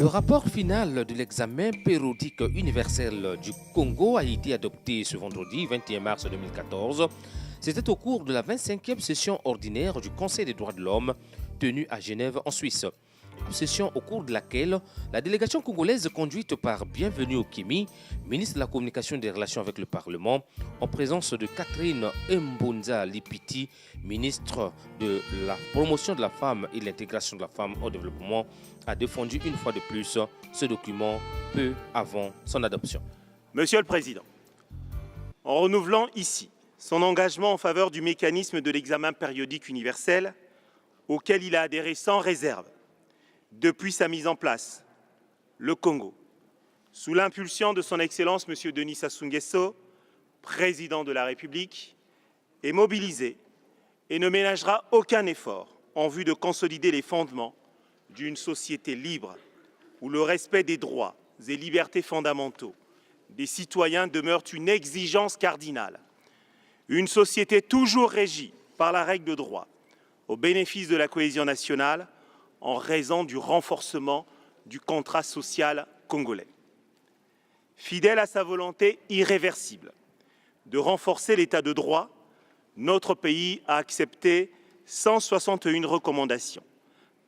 Le rapport final de l'examen périodique universel du Congo a été adopté ce vendredi 21 mars 2014. C'était au cours de la 25e session ordinaire du Conseil des droits de l'homme tenue à Genève en Suisse. Session au cours de laquelle la délégation congolaise conduite par Bienvenue Okimi, ministre de la Communication et des Relations avec le Parlement, en présence de Catherine Mbonza Lipiti, ministre de la Promotion de la femme et de l'intégration de la femme au développement, a défendu une fois de plus ce document peu avant son adoption. Monsieur le Président, en renouvelant ici son engagement en faveur du mécanisme de l'examen périodique universel, auquel il a adhéré sans réserve, depuis sa mise en place, le Congo, sous l'impulsion de son Excellence M. Denis Sassou Nguesso, président de la République, est mobilisé et ne ménagera aucun effort en vue de consolider les fondements d'une société libre où le respect des droits et libertés fondamentaux des citoyens demeure une exigence cardinale. Une société toujours régie par la règle de droit, au bénéfice de la cohésion nationale, en raison du renforcement du contrat social congolais. Fidèle à sa volonté irréversible de renforcer l'état de droit, notre pays a accepté 161 recommandations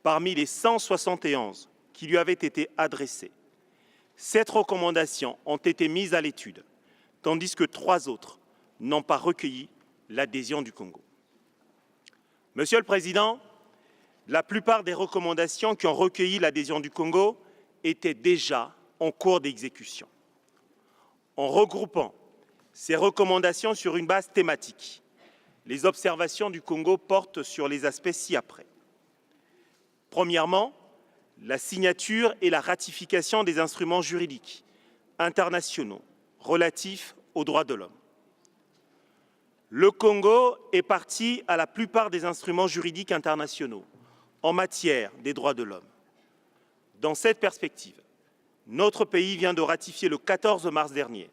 parmi les 171 qui lui avaient été adressées. 7 recommandations ont été mises à l'étude, tandis que 3 autres n'ont pas recueilli l'adhésion du Congo. Monsieur le Président, la plupart des recommandations qui ont recueilli l'adhésion du Congo étaient déjà en cours d'exécution. En regroupant ces recommandations sur une base thématique, les observations du Congo portent sur les aspects ci-après. Premièrement, la signature et la ratification des instruments juridiques internationaux relatifs aux droits de l'homme. Le Congo est partie à la plupart des instruments juridiques internationaux en matière des droits de l'homme. Dans cette perspective, notre pays vient de ratifier le 14 mars dernier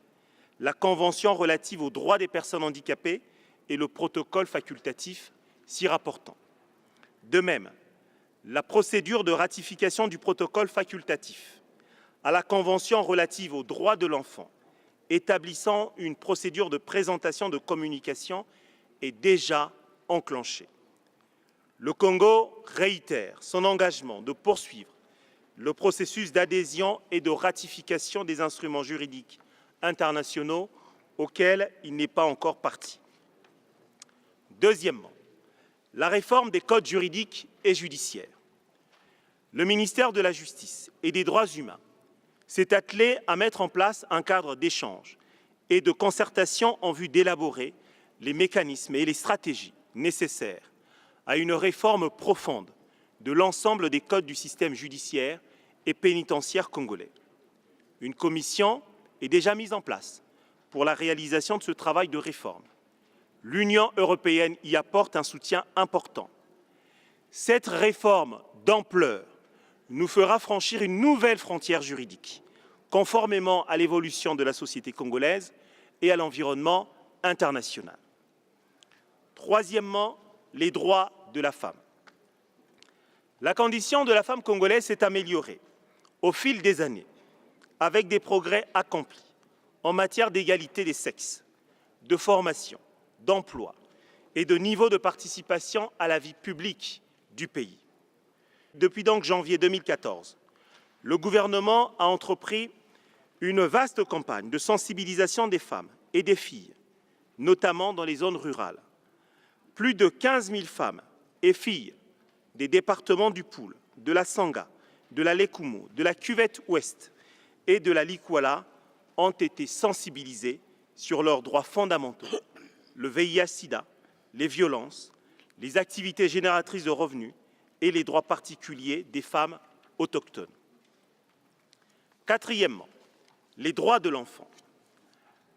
la Convention relative aux droits des personnes handicapées et le protocole facultatif s'y rapportant. De même, la procédure de ratification du protocole facultatif à la Convention relative aux droits de l'enfant établissant une procédure de présentation de communication est déjà enclenchée. Le Congo réitère son engagement de poursuivre le processus d'adhésion et de ratification des instruments juridiques internationaux auxquels il n'est pas encore partie. Deuxièmement, la réforme des codes juridiques et judiciaires. Le ministère de la Justice et des Droits humains s'est attelé à mettre en place un cadre d'échange et de concertation en vue d'élaborer les mécanismes et les stratégies nécessaires à une réforme profonde de l'ensemble des codes du système judiciaire et pénitentiaire congolais. Une commission est déjà mise en place pour la réalisation de ce travail de réforme. L'Union européenne y apporte un soutien important. Cette réforme d'ampleur nous fera franchir une nouvelle frontière juridique, conformément à l'évolution de la société congolaise et à l'environnement international. Troisièmement, les droits de la femme. La condition de la femme congolaise s'est améliorée au fil des années, avec des progrès accomplis en matière d'égalité des sexes, de formation, d'emploi et de niveau de participation à la vie publique du pays. Depuis donc janvier 2014, le gouvernement a entrepris une vaste campagne de sensibilisation des femmes et des filles, notamment dans les zones rurales. Plus de 15 000 femmes et filles des départements du Poul, de la Sangha, de la Lekumu, de la Cuvette Ouest et de la Likwala ont été sensibilisées sur leurs droits fondamentaux, le VIH-Sida, les violences, les activités génératrices de revenus et les droits particuliers des femmes autochtones. Quatrièmement, les droits de l'enfant.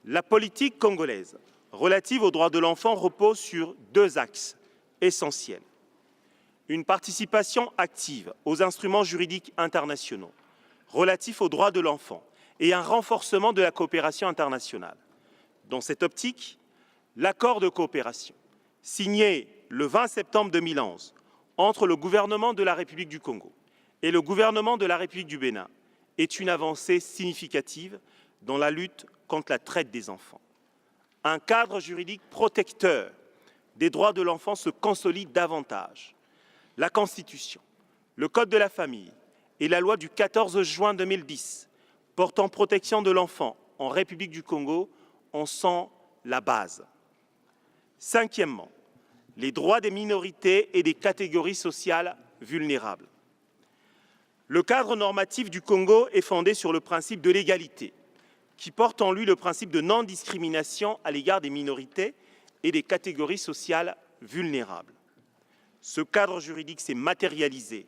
La politique congolaise relative aux droits de l'enfant repose sur 2 axes essentiels. Une participation active aux instruments juridiques internationaux relatifs aux droits de l'enfant et un renforcement de la coopération internationale. Dans cette optique, l'accord de coopération signé le 20 septembre 2011 entre le gouvernement de la République du Congo et le gouvernement de la République du Bénin est une avancée significative dans la lutte contre la traite des enfants. Un cadre juridique protecteur des droits de l'enfant se consolide davantage. La Constitution, le Code de la famille et la loi du 14 juin 2010 portant protection de l'enfant en République du Congo en sont la base. Cinquièmement, les droits des minorités et des catégories sociales vulnérables. Le cadre normatif du Congo est fondé sur le principe de l'égalité, qui porte en lui le principe de non-discrimination à l'égard des minorités et des catégories sociales vulnérables. Ce cadre juridique s'est matérialisé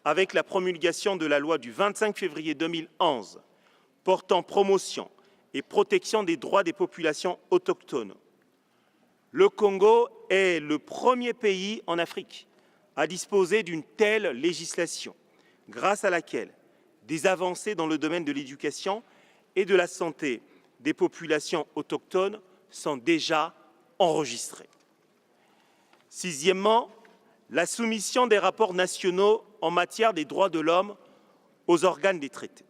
avec la promulgation de la loi du 25 février 2011 portant promotion et protection des droits des populations autochtones. Le Congo est le premier pays en Afrique à disposer d'une telle législation, grâce à laquelle des avancées dans le domaine de l'éducation et de la santé des populations autochtones sont déjà enregistrées. Sixièmement, la soumission des rapports nationaux en matière des droits de l'homme aux organes des traités.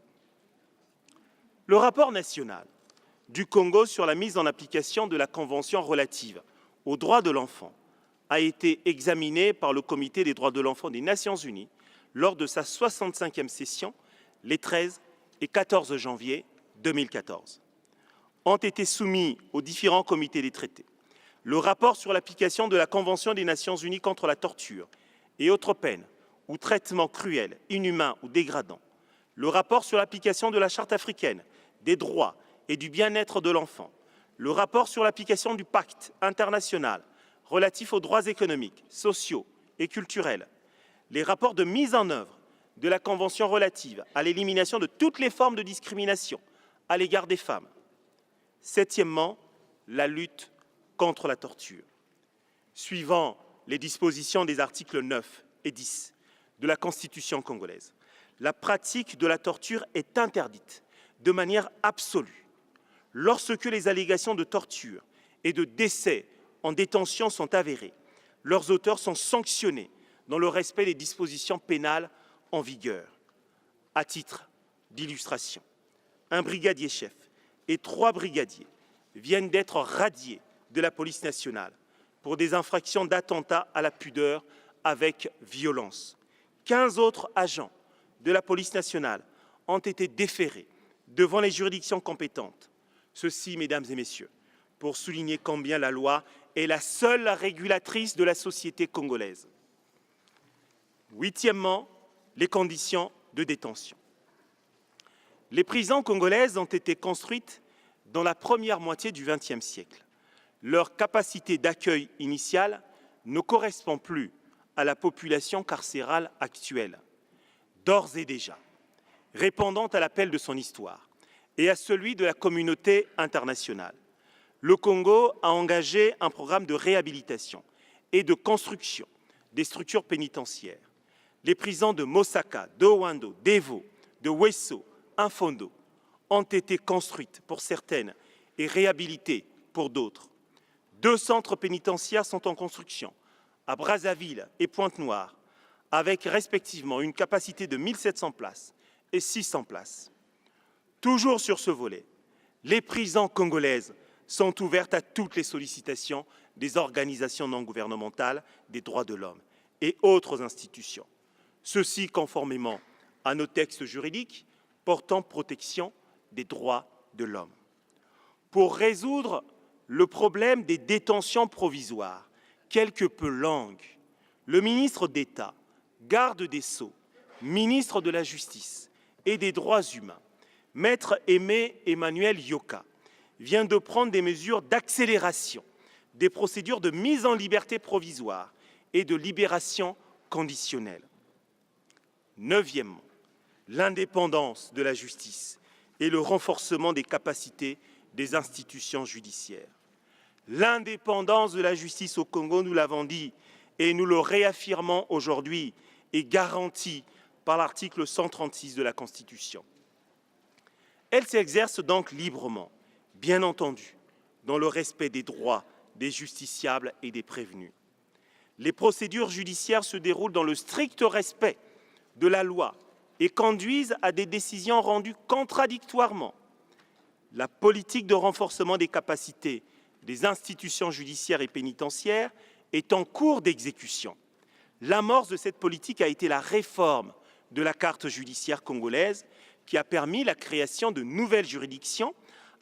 Le rapport national du Congo sur la mise en application de la Convention relative aux droits de l'enfant a été examiné par le Comité des droits de l'enfant des Nations Unies lors de sa 65e session les 13 et 14 janvier 2014. Ont été soumis aux différents comités des traités le rapport sur l'application de la Convention des Nations Unies contre la torture et autres peines ou traitements cruels, inhumains ou dégradants, le rapport sur l'application de la Charte africaine des droits et du bien-être de l'enfant, le rapport sur l'application du pacte international relatif aux droits économiques, sociaux et culturels, les rapports de mise en œuvre de la Convention relative à l'élimination de toutes les formes de discrimination à l'égard des femmes. Septièmement, la lutte contre la torture. Suivant les dispositions des articles 9 et 10 de la Constitution congolaise, la pratique de la torture est interdite de manière absolue. Lorsque les allégations de torture et de décès en détention sont avérées, leurs auteurs sont sanctionnés dans le respect des dispositions pénales en vigueur. À titre d'illustration, un brigadier-chef et 3 brigadiers viennent d'être radiés de la police nationale pour des infractions d'attentat à la pudeur avec violence. 15 autres agents de la police nationale ont été déférés devant les juridictions compétentes. Ceci, mesdames et messieurs, pour souligner combien la loi est la seule régulatrice de la société congolaise. Huitièmement, les conditions de détention. Les prisons congolaises ont été construites dans la première moitié du XXe siècle. Leur capacité d'accueil initiale ne correspond plus à la population carcérale actuelle. D'ores et déjà, répondant à l'appel de son histoire et à celui de la communauté internationale, le Congo a engagé un programme de réhabilitation et de construction des structures pénitentiaires. Les prisons de Mosaka, de Owando, d'Evo, de Wesso, Infondo ont été construites pour certaines et réhabilitées pour d'autres. 2 centres pénitentiaires sont en construction, à Brazzaville et Pointe-Noire, avec respectivement une capacité de 1700 places et 600 places. Toujours sur ce volet, les prisons congolaises sont ouvertes à toutes les sollicitations des organisations non gouvernementales des droits de l'homme et autres institutions. Ceci conformément à nos textes juridiques portant protection des droits de l'homme. Pour résoudre le problème des détentions provisoires, quelque peu longues, le ministre d'État, garde des Sceaux, ministre de la Justice et des Droits humains, Maître Aimé Emmanuel Yoka, vient de prendre des mesures d'accélération des procédures de mise en liberté provisoire et de libération conditionnelle. Neuvièmement, l'indépendance de la justice et le renforcement des capacités des institutions judiciaires. L'indépendance de la justice au Congo, nous l'avons dit et nous le réaffirmons aujourd'hui, est garantie par l'article 136 de la Constitution. Elle s'exerce donc librement, bien entendu, dans le respect des droits des justiciables et des prévenus. Les procédures judiciaires se déroulent dans le strict respect de la loi et conduisent à des décisions rendues contradictoirement. La politique de renforcement des capacités des institutions judiciaires et pénitentiaires est en cours d'exécution. L'amorce de cette politique a été la réforme de la carte judiciaire congolaise qui a permis la création de nouvelles juridictions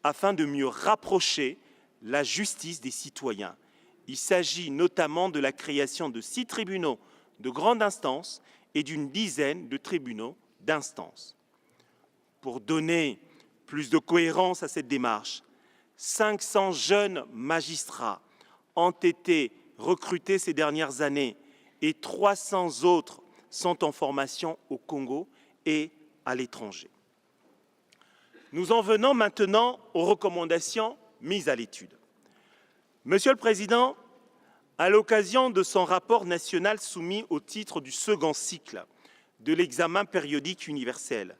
afin de mieux rapprocher la justice des citoyens. Il s'agit notamment de la création de 6 tribunaux de grande instance et d'une dizaine de tribunaux d'instance. Pour donner plus de cohérence à cette démarche, 500 jeunes magistrats ont été recrutés ces dernières années et 300 autres sont en formation au Congo et à l'étranger. Nous en venons maintenant aux recommandations mises à l'étude. Monsieur le Président, à l'occasion de son rapport national soumis au titre du second cycle de l'examen périodique universel,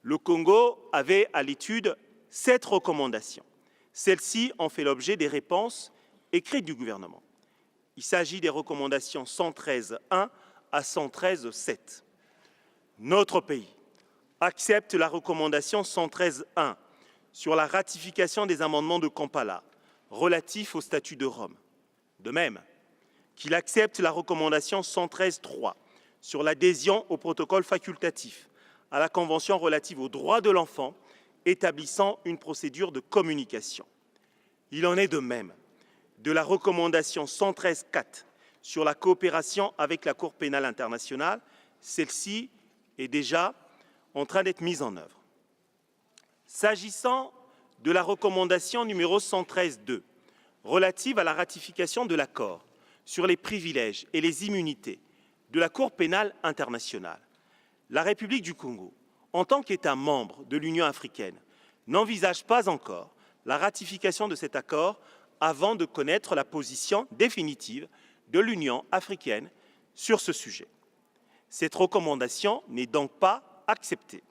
le Congo avait à l'étude 7 recommandations. Celles-ci ont fait l'objet des réponses écrites du gouvernement. Il s'agit des recommandations 113.1 à 113.7. Notre pays accepte la recommandation 113.1 sur la ratification des amendements de Kampala relatifs au statut de Rome. De même qu'il accepte la recommandation 113.3 sur l'adhésion au protocole facultatif à la Convention relative aux droits de l'enfant établissant une procédure de communication. Il en est de même de la recommandation 113.4 sur la coopération avec la Cour pénale internationale. Celle-ci est déjà en train d'être mise en œuvre. S'agissant de la recommandation numéro 113.2 relative à la ratification de l'accord sur les privilèges et les immunités de la Cour pénale internationale, la République du Congo, en tant qu'État membre de l'Union africaine, n'envisage pas encore la ratification de cet accord avant de connaître la position définitive de l'Union africaine sur ce sujet. Cette recommandation n'est donc pas acceptée.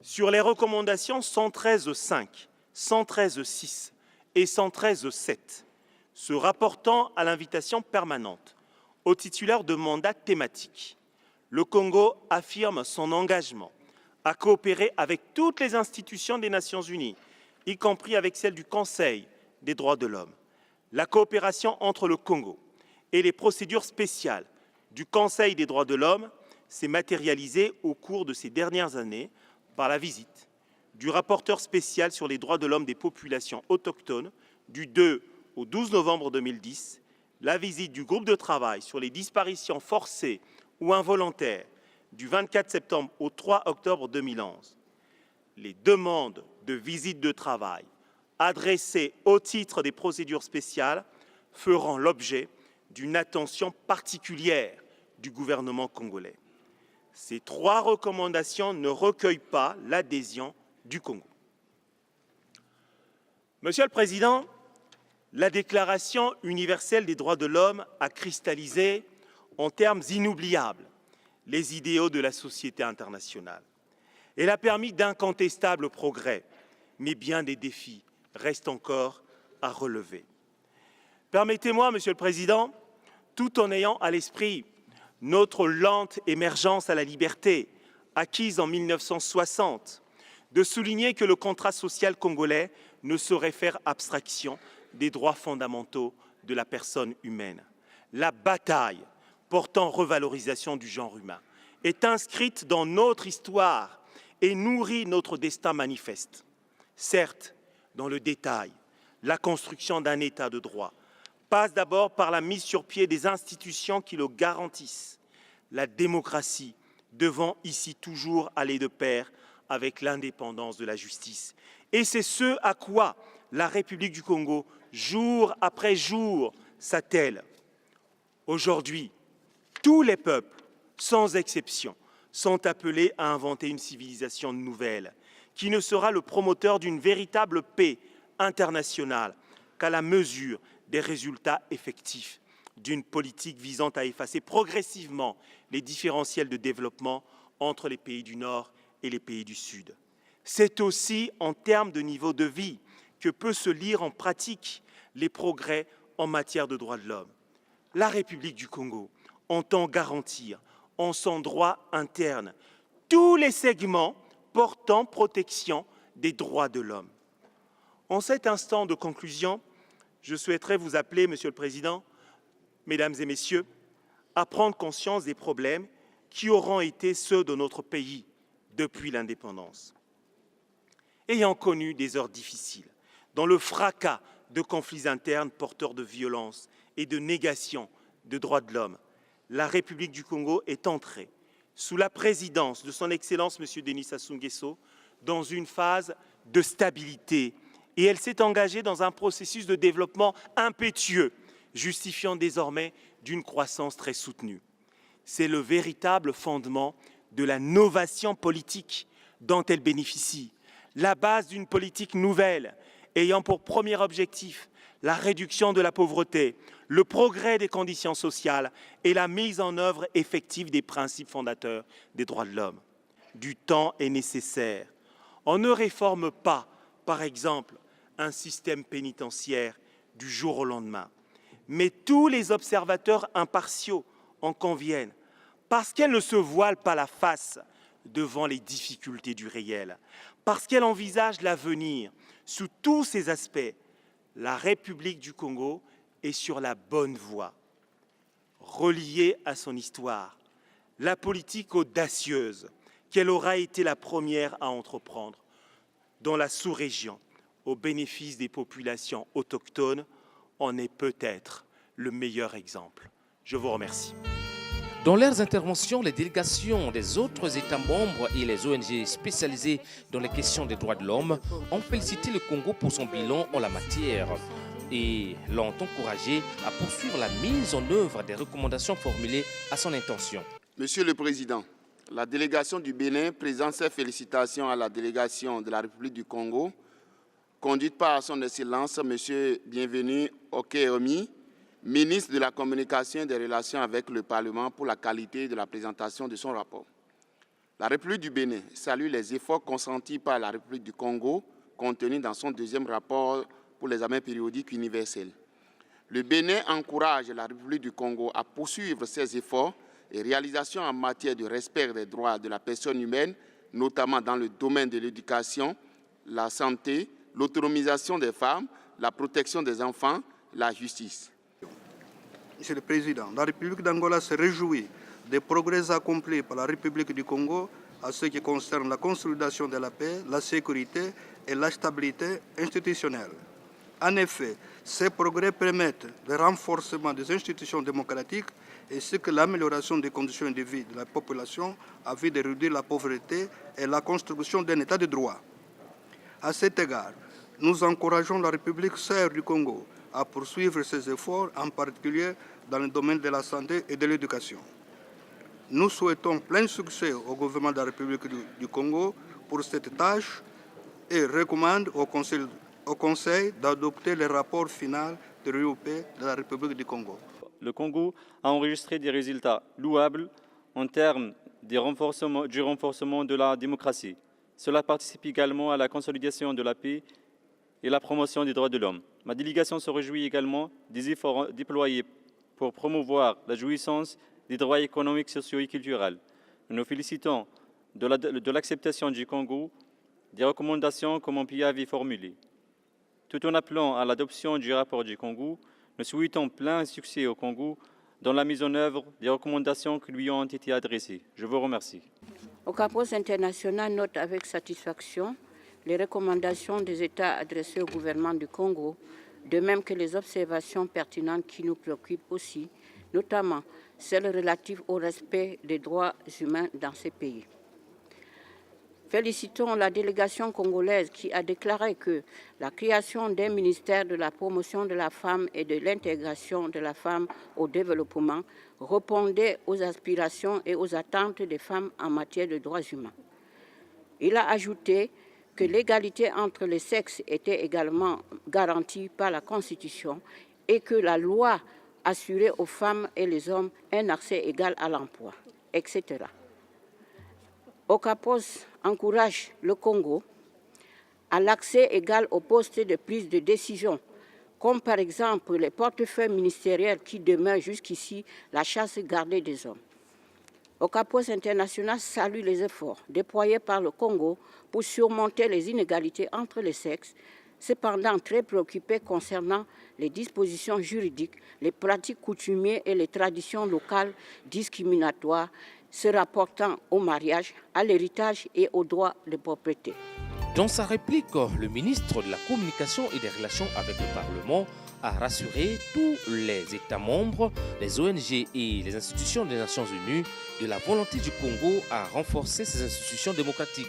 Sur les recommandations 113.5, 113.6 et 113.7, se rapportant à l'invitation permanente aux titulaires de mandats thématiques, le Congo affirme son engagement à coopérer avec toutes les institutions des Nations Unies, y compris avec celle du Conseil des droits de l'homme. La coopération entre le Congo et les procédures spéciales du Conseil des droits de l'homme s'est matérialisée au cours de ces dernières années par la visite du rapporteur spécial sur les droits de l'homme des populations autochtones du 2 au 12 novembre 2010, la visite du groupe de travail sur les disparitions forcées ou involontaires du 24 septembre au 3 octobre 2011. Les demandes de visite de travail adressées au titre des procédures spéciales feront l'objet d'une attention particulière du gouvernement congolais. Ces 3 recommandations ne recueillent pas l'adhésion du Congo. Monsieur le Président, la Déclaration universelle des droits de l'homme a cristallisé en termes inoubliables les idéaux de la société internationale. Elle a permis d'incontestables progrès, mais bien des défis restent encore à relever. Permettez-moi, Monsieur le Président, tout en ayant à l'esprit notre lente émergence à la liberté acquise en 1960, de souligner que le contrat social congolais ne saurait faire abstraction des droits fondamentaux de la personne humaine. La bataille portant revalorisation du genre humain est inscrite dans notre histoire et nourrit notre destin manifeste. Certes, dans le détail, la construction d'un État de droit passe d'abord par la mise sur pied des institutions qui le garantissent, la démocratie devant ici toujours aller de pair avec l'indépendance de la justice. Et c'est ce à quoi la République du Congo, jour après jour, s'attelle. Aujourd'hui, tous les peuples, sans exception, sont appelés à inventer une civilisation nouvelle qui ne sera le promoteur d'une véritable paix internationale qu'à la mesure des résultats effectifs d'une politique visant à effacer progressivement les différentiels de développement entre les pays du Nord et les pays du Sud. C'est aussi en termes de niveau de vie que peut se lire en pratique les progrès en matière de droits de l'homme. La République du Congo entend garantir en son droit interne tous les segments portant protection des droits de l'homme. En cet instant de conclusion, je souhaiterais vous appeler, Monsieur le Président, Mesdames et Messieurs, à prendre conscience des problèmes qui auront été ceux de notre pays depuis l'indépendance. Ayant connu des heures difficiles, dans le fracas de conflits internes porteurs de violence et de négation de droits de l'homme, la République du Congo est entrée, sous la présidence de son Excellence M. Denis Sassou Nguesso, dans une phase de stabilité, et elle s'est engagée dans un processus de développement impétueux, justifiant désormais d'une croissance très soutenue. C'est le véritable fondement de la novation politique dont elle bénéficie, la base d'une politique nouvelle ayant pour premier objectif la réduction de la pauvreté, le progrès des conditions sociales et la mise en œuvre effective des principes fondateurs des droits de l'homme. Du temps est nécessaire. On ne réforme pas, par exemple, un système pénitentiaire du jour au lendemain. Mais tous les observateurs impartiaux en conviennent, parce qu'elle ne se voile pas la face devant les difficultés du réel, parce qu'elle envisage l'avenir sous tous ses aspects. La République du Congo est sur la bonne voie. Reliée à son histoire, la politique audacieuse qu'elle aura été la première à entreprendre dans la sous-région au bénéfice des populations autochtones en est peut-être le meilleur exemple. Je vous remercie. Dans leurs interventions, les délégations des autres États membres et les ONG spécialisées dans les questions des droits de l'homme ont félicité le Congo pour son bilan en la matière et l'ont encouragé à poursuivre la mise en œuvre des recommandations formulées à son intention. Monsieur le Président, la délégation du Bénin présente ses félicitations à la délégation de la République du Congo, conduite par son Excellence M. Bienvenu Okeomi, ministre de la Communication et des Relations avec le Parlement, pour la qualité de la présentation de son rapport. La République du Bénin salue les efforts consentis par la République du Congo contenus dans son deuxième rapport pour l'examen périodique universel. Le Bénin encourage la République du Congo à poursuivre ses efforts et réalisations en matière de respect des droits de la personne humaine, notamment dans le domaine de l'éducation, la santé, l'autonomisation des femmes, la protection des enfants, la justice. Monsieur le Président, la République d'Angola se réjouit des progrès accomplis par la République du Congo à ce qui concerne la consolidation de la paix, la sécurité et la stabilité institutionnelle. En effet, ces progrès permettent le renforcement des institutions démocratiques ainsi que l'amélioration des conditions de vie de la population afin de réduire la pauvreté et la construction d'un État de droit. À cet égard, nous encourageons la République sœur du Congo à poursuivre ses efforts, en particulier dans le domaine de la santé et de l'éducation. Nous souhaitons plein succès au gouvernement de la République du Congo pour cette tâche et recommande au Conseil d'adopter le rapport final de l'UOP de la République du Congo. Le Congo a enregistré des résultats louables en termes du renforcement de la démocratie. Cela participe également à la consolidation de la paix et la promotion des droits de l'homme. Ma délégation se réjouit également des efforts déployés pour promouvoir la jouissance des droits économiques, sociaux et culturels. Nous nous félicitons de l'acceptation du Congo des recommandations que mon pays avait formulées. Tout en appelant à l'adoption du rapport du Congo, nous souhaitons plein succès au Congo dans la mise en œuvre des recommandations qui lui ont été adressées. Je vous remercie. Ocapos International note avec satisfaction les recommandations des États adressées au gouvernement du Congo, de même que les observations pertinentes qui nous préoccupent aussi, notamment celles relatives au respect des droits humains dans ces pays. Félicitons la délégation congolaise qui a déclaré que la création d'un ministère de la promotion de la femme et de l'intégration de la femme au développement répondait aux aspirations et aux attentes des femmes en matière de droits humains. Il a ajouté que l'égalité entre les sexes était également garantie par la Constitution et que la loi assurait aux femmes et les hommes un accès égal à l'emploi, etc. Ocapos encourage le Congo à l'accès égal aux postes de prise de décision, comme par exemple les portefeuilles ministériels qui demeurent jusqu'ici la chasse gardée des hommes. Ocapos International salue les efforts déployés par le Congo pour surmonter les inégalités entre les sexes, cependant très préoccupé concernant les dispositions juridiques, les pratiques coutumières et les traditions locales discriminatoires se rapportant au mariage, à l'héritage et aux droits de propriété. Dans sa réplique, le ministre de la Communication et des Relations avec le Parlement a rassuré tous les États membres, les ONG et les institutions des Nations Unies de la volonté du Congo à renforcer ses institutions démocratiques,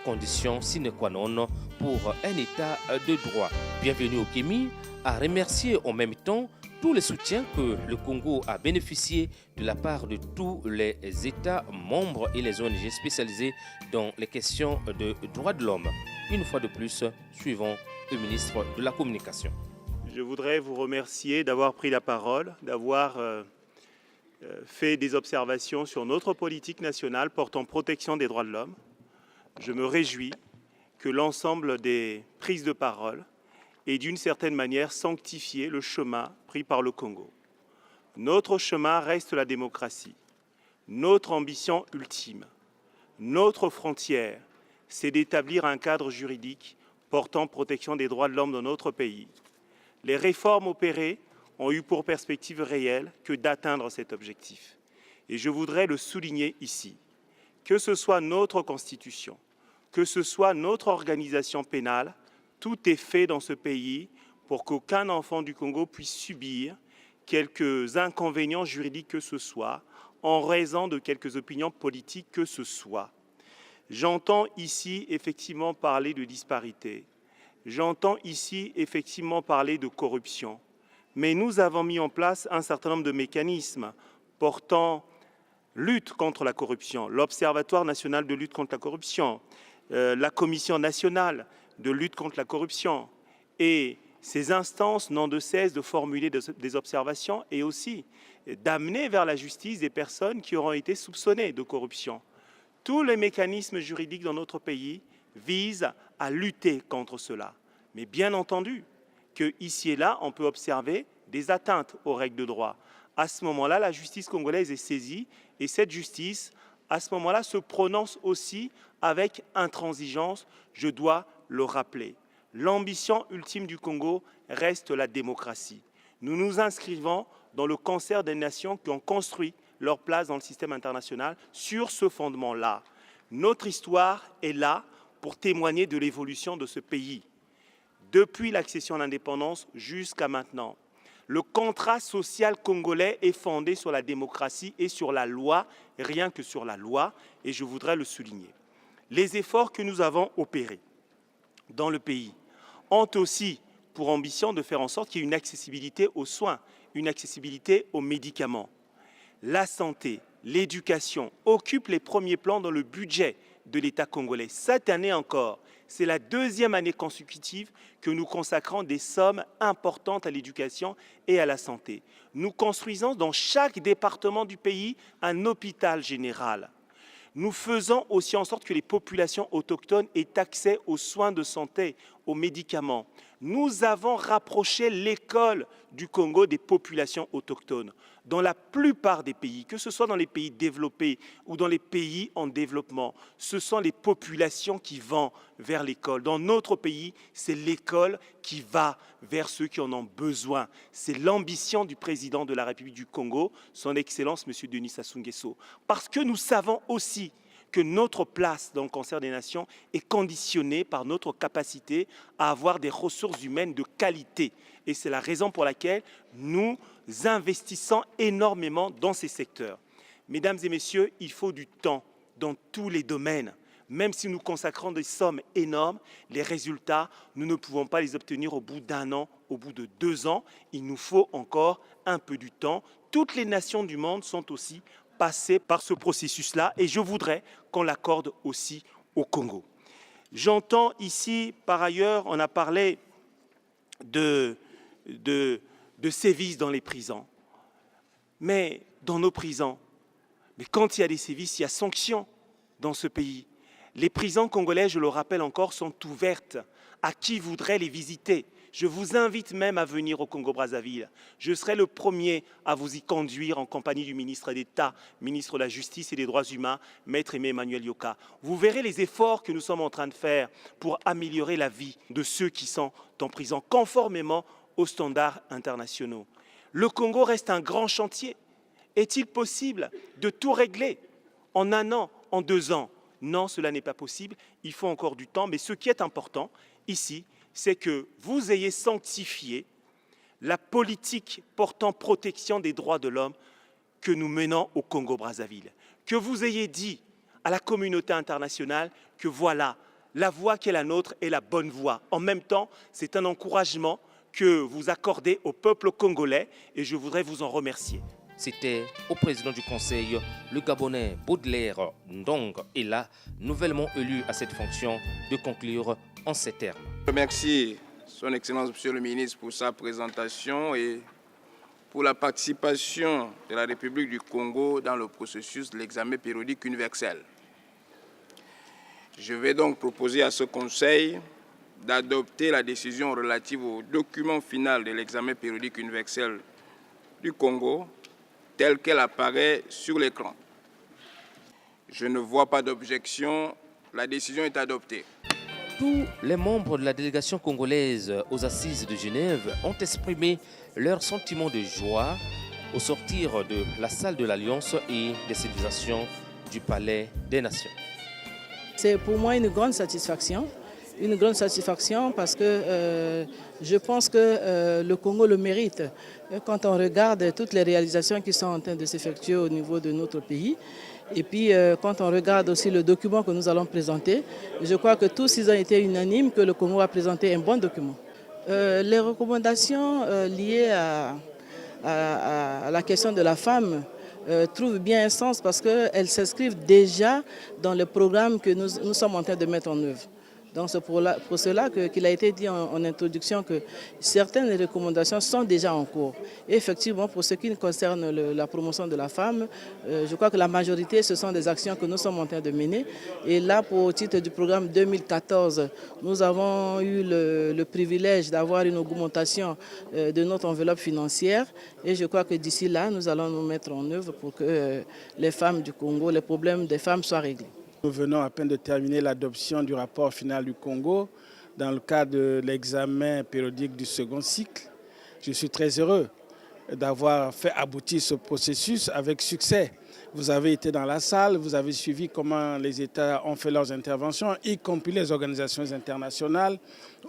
condition sine qua non pour un État de droit. Bienvenue au Kémi a remercié en même temps tous les soutiens que le Congo a bénéficié de la part de tous les États membres et les ONG spécialisées dans les questions de droits de l'homme. Une fois de plus, suivons le ministre de la Communication. Je voudrais vous remercier d'avoir pris la parole, d'avoir fait des observations sur notre politique nationale portant protection des droits de l'homme. Je me réjouis que l'ensemble des prises de parole ait d'une certaine manière sanctifié le chemin pris par le Congo. Notre chemin reste la démocratie. Notre ambition ultime, notre frontière, c'est d'établir un cadre juridique portant protection des droits de l'homme dans notre pays. Les réformes opérées ont eu pour perspective réelle que d'atteindre cet objectif. Et je voudrais le souligner ici. Que ce soit notre Constitution, que ce soit notre organisation pénale, tout est fait dans ce pays pour qu'aucun enfant du Congo puisse subir quelques inconvénients juridiques que ce soit, en raison de quelques opinions politiques que ce soit. J'entends ici effectivement parler de disparité. J'entends ici effectivement parler de corruption. Mais nous avons mis en place un certain nombre de mécanismes portant lutte contre la corruption, l'Observatoire national de lutte contre la corruption, la Commission nationale de lutte contre la corruption. Et ces instances n'ont de cesse de formuler des observations et aussi d'amener vers la justice des personnes qui auront été soupçonnées de corruption. Tous les mécanismes juridiques dans notre pays visent à lutter contre cela. Mais bien entendu que ici et là, on peut observer des atteintes aux règles de droit. À ce moment-là, la justice congolaise est saisie et cette justice, à ce moment-là, se prononce aussi avec intransigeance, je dois le rappeler. L'ambition ultime du Congo reste la démocratie. Nous nous inscrivons dans le concert des nations qui ont construit leur place dans le système international sur ce fondement-là. Notre histoire est là pour témoigner de l'évolution de ce pays. Depuis l'accession à l'indépendance jusqu'à maintenant, le contrat social congolais est fondé sur la démocratie et sur la loi, rien que sur la loi, et je voudrais le souligner. Les efforts que nous avons opérés dans le pays ont aussi pour ambition de faire en sorte qu'il y ait une accessibilité aux soins, une accessibilité aux médicaments. La santé, l'éducation occupent les premiers plans dans le budget de l'État congolais. Cette année encore, c'est la deuxième année consécutive que nous consacrons des sommes importantes à l'éducation et à la santé. Nous construisons dans chaque département du pays un hôpital général. Nous faisons aussi en sorte que les populations autochtones aient accès aux soins de santé, aux médicaments. Nous avons rapproché l'école du Congo des populations autochtones. Dans la plupart des pays, que ce soit dans les pays développés ou dans les pays en développement, ce sont les populations qui vont vers l'école. Dans notre pays, c'est l'école qui va vers ceux qui en ont besoin. C'est l'ambition du président de la République du Congo, son Excellence M. Denis Sassou Nguesso. Parce que nous savons aussi que notre place dans le concert des nations est conditionnée par notre capacité à avoir des ressources humaines de qualité. Et c'est la raison pour laquelle nous investissons énormément dans ces secteurs. Mesdames et messieurs, il faut du temps dans tous les domaines. Même si nous consacrons des sommes énormes, les résultats, nous ne pouvons pas les obtenir au bout d'un an, au bout de 2 ans. Il nous faut encore un peu du temps. Toutes les nations du monde sont aussi passées par ce processus-là et je voudrais qu'on l'accorde aussi au Congo. J'entends ici, par ailleurs, on a parlé de sévices dans les prisons. Mais dans nos prisons, mais quand il y a des sévices, il y a sanctions dans ce pays. Les prisons congolaises, je le rappelle encore, sont ouvertes à qui voudrait les visiter. Je vous invite même à venir au Congo-Brazzaville. Je serai le premier à vous y conduire en compagnie du ministre d'État, ministre de la Justice et des Droits humains, Maître Aimé Emmanuel Yoka. Vous verrez les efforts que nous sommes en train de faire pour améliorer la vie de ceux qui sont en prison, conformément aux standards internationaux. Le Congo reste un grand chantier. Est-il possible de tout régler en 1 an, en 2 ans? Non, cela n'est pas possible. Il faut encore du temps. Mais ce qui est important ici, c'est que vous ayez sanctifié la politique portant protection des droits de l'homme que nous menons au Congo-Brazzaville. Que vous ayez dit à la communauté internationale que voilà, la voie qui est la nôtre est la bonne voie. En même temps, c'est un encouragement que vous accordez au peuple congolais et je voudrais vous en remercier. C'était au président du Conseil, le Gabonais Baudelaire Ndong est là, nouvellement élu à cette fonction, de conclure en ces termes. Je remercie Son Excellence Monsieur le Ministre pour sa présentation et pour la participation de la République du Congo dans le processus de l'examen périodique universel. Je vais donc proposer à ce Conseil d'adopter la décision relative au document final de l'examen périodique universel du Congo, telle qu'elle apparaît sur l'écran. Je ne vois pas d'objection. La décision est adoptée. Tous les membres de la délégation congolaise aux Assises de Genève ont exprimé leur sentiment de joie au sortir de la salle de l'Alliance et des civilisations du Palais des Nations. C'est pour moi une grande satisfaction parce que je pense que le Congo le mérite. Quand on regarde toutes les réalisations qui sont en train de s'effectuer au niveau de notre pays, et puis quand on regarde aussi le document que nous allons présenter, je crois que tous ils ont été unanimes que le Congo a présenté un bon document. Les recommandations liées à la question de la femme trouvent bien un sens parce qu'elles s'inscrivent déjà dans le programme que nous sommes en train de mettre en œuvre. Donc c'est pour cela qu'il a été dit en introduction que certaines recommandations sont déjà en cours. Et effectivement, pour ce qui concerne la promotion de la femme, je crois que la majorité, ce sont des actions que nous sommes en train de mener. Et là, au titre du programme 2014, nous avons eu le privilège d'avoir une augmentation de notre enveloppe financière. Et je crois que d'ici là, nous allons nous mettre en œuvre pour que les femmes du Congo, les problèmes des femmes soient réglés. Nous venons à peine de terminer l'adoption du rapport final du Congo dans le cadre de l'examen périodique du second cycle. Je suis très heureux d'avoir fait aboutir ce processus avec succès. Vous avez été dans la salle, vous avez suivi comment les États ont fait leurs interventions, y compris les organisations internationales.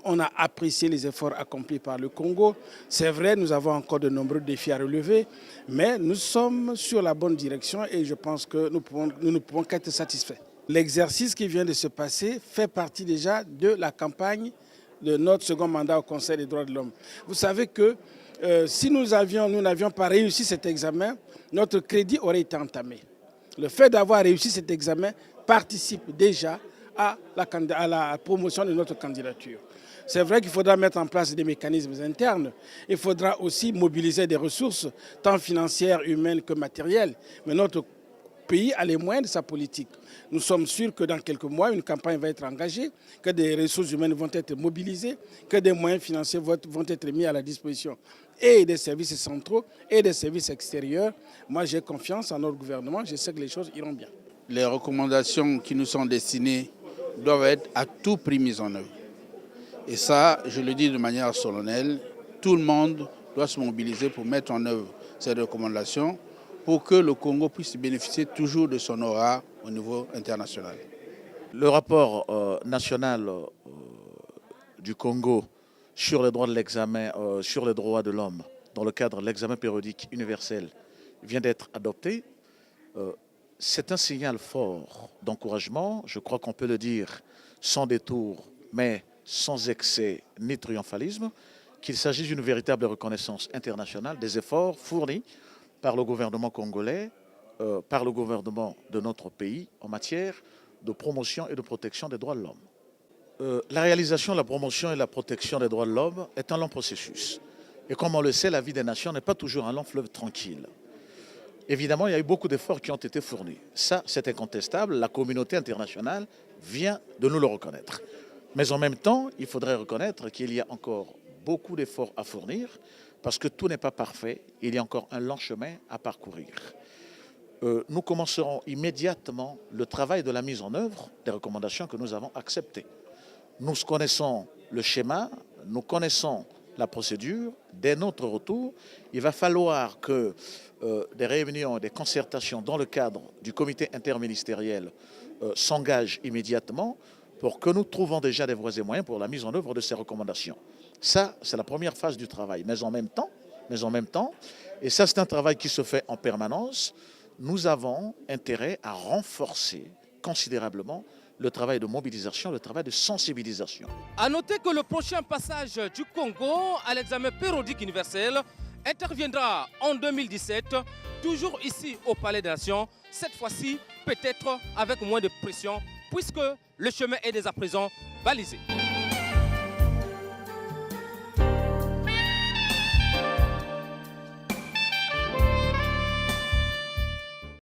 On a apprécié les efforts accomplis par le Congo. C'est vrai, nous avons encore de nombreux défis à relever, mais nous sommes sur la bonne direction et je pense que nous ne pouvons qu'être satisfaits. L'exercice qui vient de se passer fait partie déjà de la campagne de notre second mandat au Conseil des droits de l'homme. Vous savez que si nous n'avions pas réussi cet examen, notre crédit aurait été entamé. Le fait d'avoir réussi cet examen participe déjà à la promotion de notre candidature. C'est vrai qu'il faudra mettre en place des mécanismes internes. Il faudra aussi mobiliser des ressources, tant financières, humaines que matérielles. Mais notre pays a les moyens de sa politique. Nous sommes sûrs que dans quelques mois, une campagne va être engagée, que des ressources humaines vont être mobilisées, que des moyens financiers vont être mis à la disposition et des services centraux et des services extérieurs. Moi, j'ai confiance en notre gouvernement, je sais que les choses iront bien. Les recommandations qui nous sont destinées doivent être à tout prix mises en œuvre. Et ça, je le dis de manière solennelle, tout le monde doit se mobiliser pour mettre en œuvre ces recommandations pour que le Congo puisse bénéficier toujours de son aura au niveau international. Le rapport national du Congo sur les droits de l'examen, sur les droits de l'homme, dans le cadre de l'examen périodique universel, vient d'être adopté. C'est un signal fort d'encouragement, je crois qu'on peut le dire sans détour, mais sans excès ni triomphalisme, qu'il s'agit d'une véritable reconnaissance internationale des efforts fournis par le gouvernement congolais, par le gouvernement de notre pays en matière de promotion et de protection des droits de l'homme. La réalisation, la promotion et la protection des droits de l'homme est un long processus. Et comme on le sait, la vie des nations n'est pas toujours un long fleuve tranquille. Évidemment, il y a eu beaucoup d'efforts qui ont été fournis. Ça, c'est incontestable. La communauté internationale vient de nous le reconnaître. Mais en même temps, il faudrait reconnaître qu'il y a encore beaucoup d'efforts à fournir parce que tout n'est pas parfait. Il y a encore un long chemin à parcourir. Nous commencerons immédiatement le travail de la mise en œuvre des recommandations que nous avons acceptées. Nous connaissons le schéma, nous connaissons la procédure. Dès notre retour, il va falloir que des réunions, des concertations dans le cadre du comité interministériel s'engagent immédiatement pour que nous trouvions déjà des voies et moyens pour la mise en œuvre de ces recommandations. Ça, c'est la première phase du travail. Mais en même temps, et ça c'est un travail qui se fait en permanence, nous avons intérêt à renforcer considérablement le travail de mobilisation, le travail de sensibilisation. A noter que le prochain passage du Congo à l'examen périodique universel interviendra en 2017, toujours ici au Palais des Nations, cette fois-ci peut-être avec moins de pression puisque le chemin est dès à présent balisé.